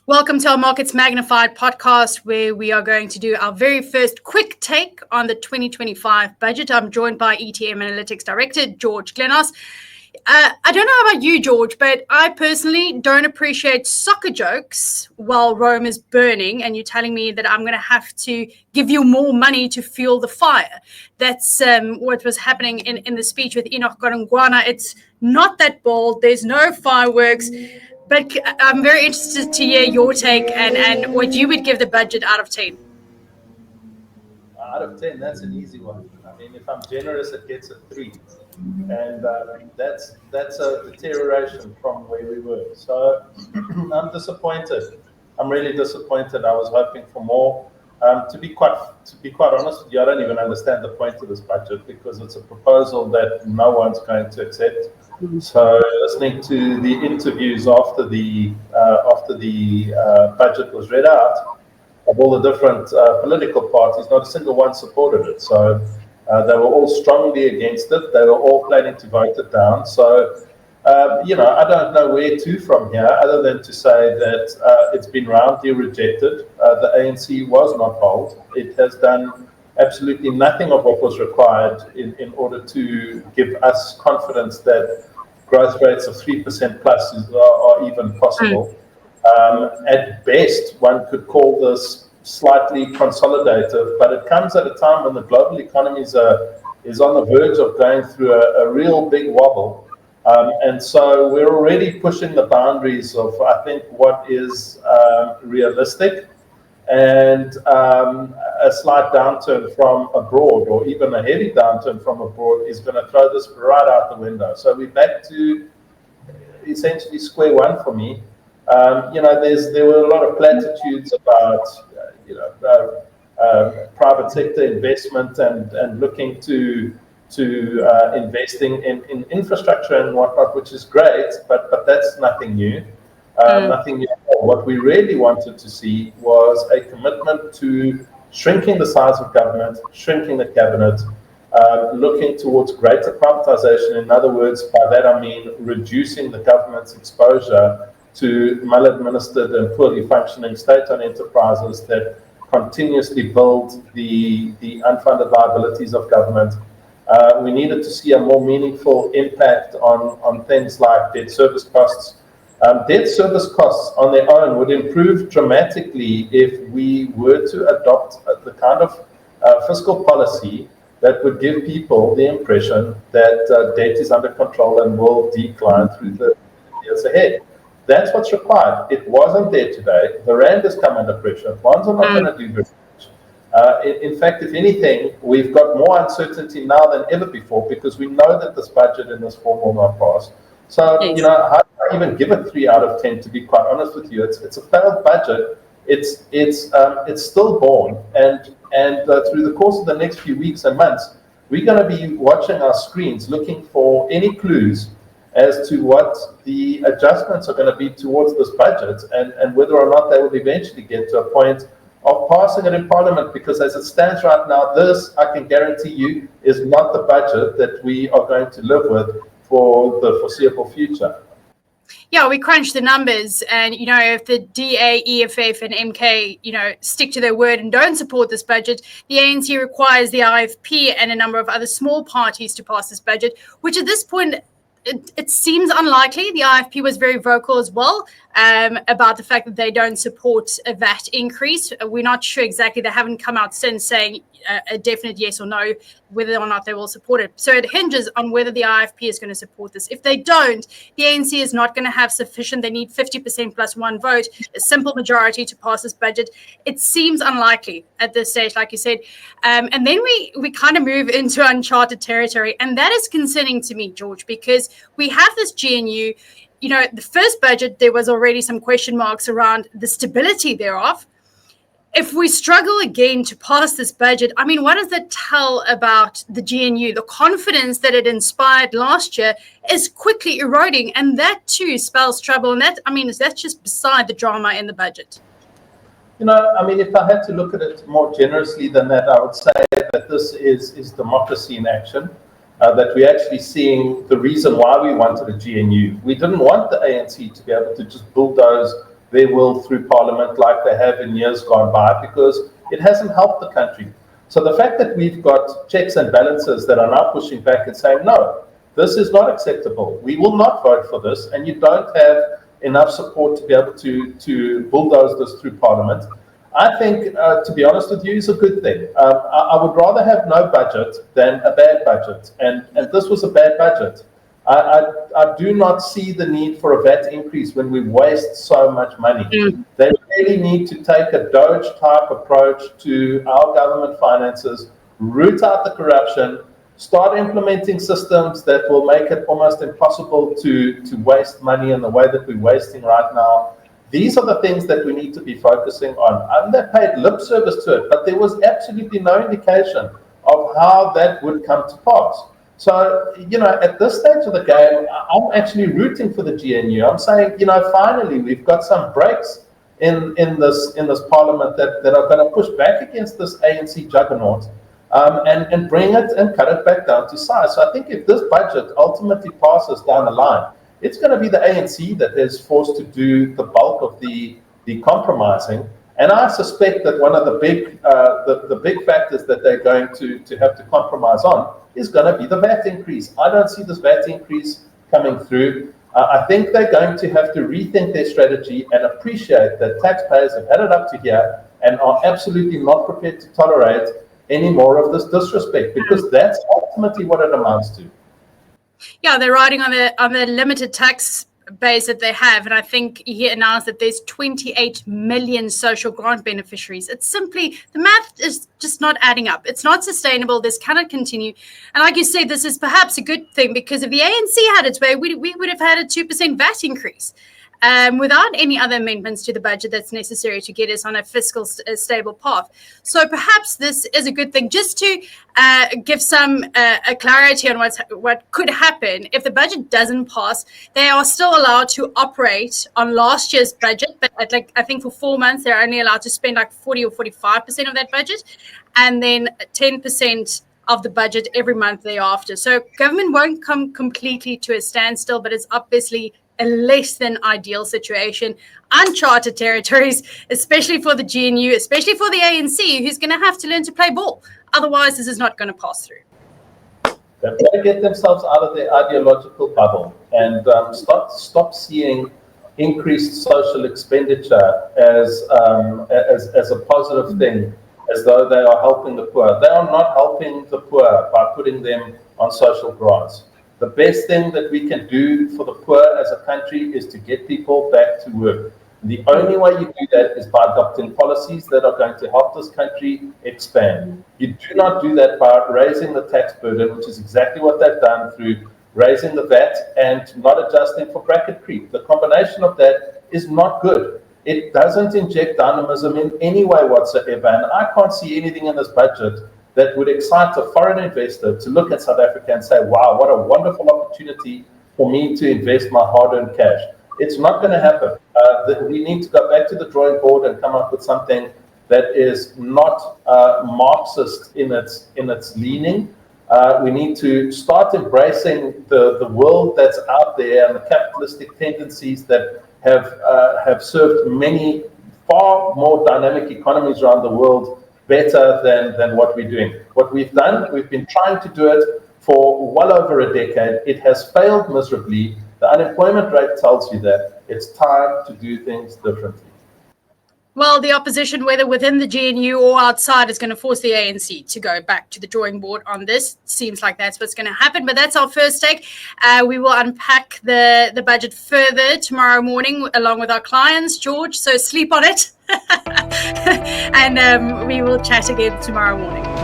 Welcome to our Markets Magnified podcast, where we are going to do our very first quick take on the 2025 budget. I'm joined by ETM Analytics Director, George Glynos. I don't know about you, George, but I personally don't appreciate soccer jokes while Rome is burning, and you're telling me that I'm going to have to give you more money to fuel the fire. That's what was happening in the speech with Enoch Godongwana. It's not that bold. There's no fireworks. But I'm very interested to hear your take and what you would give the budget out of 10. Out of 10, that's an easy one. I mean, if I'm generous, it gets a 3. And that's a deterioration from where we were. So I'm disappointed. I'm really disappointed. I was hoping for more. To be quite honest with you, I don't even understand the point of this budget because it's a proposal that no one's going to accept. So listening to the interviews after the budget was read out of all the different political parties, not a single one supported it. So they were all strongly against it. They were all planning to vote it down. So I don't know where to from here, other than to say that it's been roundly rejected. The ANC was not bold. It has done absolutely nothing of what was required in order to give us confidence that growth rates of 3% plus are even possible. At best, one could call this slightly consolidative, but it comes at a time when the global economy is on the verge of going through a real big wobble. And so we're already pushing the boundaries of, I think, what is realistic, and a slight downturn from abroad, or even a heavy downturn from abroad, is going to throw this right out the window. So we're back to essentially square one for me. There were a lot of platitudes about private sector investment and looking to investing in infrastructure and whatnot, which is great, but that's nothing new. Nothing new. What we really wanted to see was a commitment to shrinking the size of government, shrinking the cabinet, looking towards greater privatization. In other words, by that I mean reducing the government's exposure to maladministered and poorly functioning state-owned enterprises that continuously build the unfunded liabilities of government. We needed to see a more meaningful impact on things like debt service costs. Debt service costs on their own would improve dramatically if we were to adopt the kind of fiscal policy that would give people the impression that debt is under control and will decline through the years ahead. That's what's required. It wasn't there today. The rand has come under pressure. Bonds are not going to do very much. In fact, if anything, we've got more uncertainty now than ever before because we know that this budget in this form will not pass. So, how do I even give it 3 out of 10, to be quite honest with you? It's a failed budget. It's stillborn. And through the course of the next few weeks and months, we're going to be watching our screens looking for any clues as to what the adjustments are going to be towards this budget and whether or not they will eventually get to a point of passing it in Parliament, because as it stands right now, this, I can guarantee you, is not the budget that we are going to live with for the foreseeable future. Yeah, we crunched the numbers, and if the DA, EFF, and MK, stick to their word and don't support this budget, the ANC requires the IFP and a number of other small parties to pass this budget, which at this point it seems unlikely. The IFP was very vocal as well about the fact that they don't support a VAT increase. We're not sure exactly. They haven't come out since saying a definite yes or no whether or not they will support it. So it hinges on whether the IFP is going to support this. If they don't, the ANC is not going to have sufficient. They need 50% plus one vote, a simple majority to pass this budget. It seems unlikely at this stage, like you said. And then we kind of move into uncharted territory. And that is concerning to me, George, because we have this GNU. The first budget, there was already some question marks around the stability thereof. If we struggle again to pass this budget, I mean, what does that tell about the GNU? The confidence that it inspired last year is quickly eroding, and that too spells trouble. And that's just beside the drama in the budget. If I had to look at it more generously than that, I would say that this is democracy in action. That we're actually seeing the reason why we wanted a GNU. We didn't want the ANC to be able to just bulldoze their will through Parliament like they have in years gone by, because it hasn't helped the country. So the fact that we've got checks and balances that are now pushing back and saying, no, this is not acceptable, we will not vote for this, and you don't have enough support to be able to bulldoze this through Parliament, I think, to be honest with you, is a good thing. I would rather have no budget than a bad budget, and this was a bad budget. I do not see the need for a VAT increase when we waste so much money. They really need to take a Doge-type approach to our government finances, root out the corruption, start implementing systems that will make it almost impossible to waste money in the way that we're wasting right now. These are the things that we need to be focusing on. And they paid lip service to it, but there was absolutely no indication of how that would come to pass. So, at this stage of the game, I'm actually rooting for the GNU. I'm saying, finally, we've got some breaks in this Parliament that are going to push back against this ANC juggernaut, and bring it and cut it back down to size. So I think if this budget ultimately passes down the line, it's going to be the ANC that is forced to do the bulk of the compromising. And I suspect that one of the big factors that they're going to have to compromise on is going to be the VAT increase. I don't see this VAT increase coming through. I think they're going to have to rethink their strategy and appreciate that taxpayers have had it up to here and are absolutely not prepared to tolerate any more of this disrespect, because that's ultimately what it amounts to. Yeah, they're riding on the limited tax base that they have, and I think he announced that there's 28 million social grant beneficiaries. It's simply, the math is just not adding up. It's not sustainable. This cannot continue. And like you said, this is perhaps a good thing, because if the ANC had its way, we would have had a 2% VAT increase. Without any other amendments to the budget that's necessary to get us on a fiscal stable path. So perhaps this is a good thing, just to give some clarity on what could happen if the budget doesn't pass. They are still allowed to operate on last year's budget, but I think for 4 months they're only allowed to spend like 40 or 45% of that budget, and then 10% of the budget every month thereafter. So government won't come completely to a standstill, but it's obviously a less than ideal situation, uncharted territories, especially for the GNU, especially for the ANC, who's going to have to learn to play ball. Otherwise, this is not going to pass through. They've got to get themselves out of their ideological bubble and stop seeing increased social expenditure as a positive thing, as though they are helping the poor. They are not helping the poor by putting them on social grants. The best thing that we can do for the poor as a country is to get people back to work. The only way you do that is by adopting policies that are going to help this country expand. You do not do that by raising the tax burden, which is exactly what they've done through raising the VAT and not adjusting for bracket creep. The combination of that is not good. It doesn't inject dynamism in any way whatsoever, and I can't see anything in this budget that would excite a foreign investor to look at South Africa and say, wow, what a wonderful opportunity for me to invest my hard-earned cash. It's not going to happen. We need to go back to the drawing board and come up with something that is not Marxist in its leaning. We need to start embracing the world that's out there and the capitalistic tendencies that have served many far more dynamic economies around the world better than what we're doing. What we've done, we've been trying to do it for well over a decade. It has failed miserably. The unemployment rate tells you that. It's time to do things differently. Well, the opposition, whether within the GNU or outside, is going to force the ANC to go back to the drawing board on this. Seems like that's what's going to happen, but that's our first take. We will unpack the budget further tomorrow morning along with our clients, George, so sleep on it. And we will chat again tomorrow morning.